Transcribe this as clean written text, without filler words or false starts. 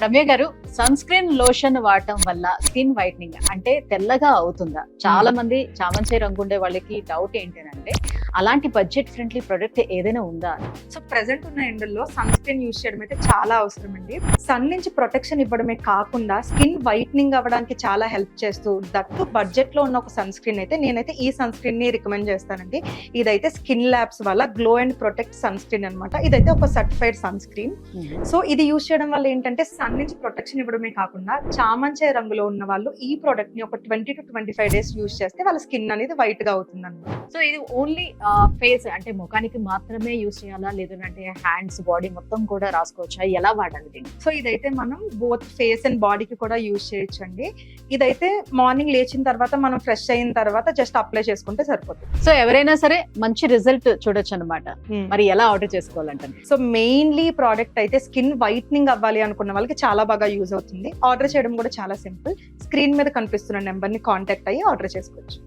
రమ్య గారు, sun screen lotion వాడటం వల్ల స్కిన్ వైట్నింగ్ అంటే తెల్లగా అవుతుందా? చాలా మంది చామంతి రంగు ఉండే వాళ్ళకి డౌట్ ఏంటంటే అలాంటి బడ్జెట్ ఫ్రెండ్లీ ప్రొడక్ట్ ఏదైనా ఉందా? సో ప్రెసెంట్ ఉన్న ఎండల్లో సన్ స్క్రీన్ యూజ్ చేయడం అయితే చాలా అవసరం అండి. సన్ నుంచి ప్రొటెక్షన్ ఇవ్వడమే కాకుండా స్కిన్ వైట్నింగ్ అవ్వడానికి చాలా హెల్ప్ చేస్తూ, దట్టు బడ్జెట్ లో ఉన్న ఒక సన్ స్క్రీన్ అయితే నేనైతే ఈ సన్ స్క్రీన్ ని రికమెండ్ చేస్తానండి. ఇదైతే స్కిన్ ల్యాబ్స్ వల్ల glow and protect sunscreen అనమాట. ఇదైతే ఒక సర్టిఫైడ్ సన్ స్క్రీన్. సో ఇది యూజ్ చేయడం వల్ల ఏంటంటే సన్ నుంచి ప్రొటెక్షన్ ఇవ్వడమే కాకుండా చామంతి రంగులో ఉన్న వాళ్ళు ఈ ప్రొడక్ట్ ని ఒక 20 to 25 days యూజ్ చేస్తే వాళ్ళ స్కిన్ అనేది వైట్ గా అవుతుంది అనమాట. సో ఇది ఓన్లీ ఫేస్ అంటే ముఖానికి మాత్రమే యూజ్ చేయాలా, లేదంటే హ్యాండ్స్ బాడీ మొత్తం కూడా రాసుకోవచ్చా? ఎలా వాడాలి దీన్ని? సో ఇదైతే మనం బోత్ ఫేస్ అండ్ బాడీకి కూడా యూజ్ చేయొచ్చండి. ఇదైతే మార్నింగ్ లేచిన తర్వాత మనం ఫ్రెష్ అయిన తర్వాత జస్ట్ అప్లై చేసుకుంటే సరిపోతుంది. సో ఎవరైనా సరే మంచి రిజల్ట్ చూడొచ్చు అనమాట. మరి ఎలా ఆర్డర్ చేసుకోవాలంటే? సో మెయిన్లీ ప్రోడక్ట్ అయితే స్కిన్ వైట్నింగ్ అవ్వాలి అనుకున్న వాళ్ళకి చాలా బాగా యూజ్ అవుతుంది. ఆర్డర్ చేయడం కూడా చాలా సింపుల్. స్క్రీన్ మీద కనిపిస్తున్న నెంబర్ ని కాంటాక్ట్ అయ్యి ఆర్డర్ చేసుకోవచ్చు.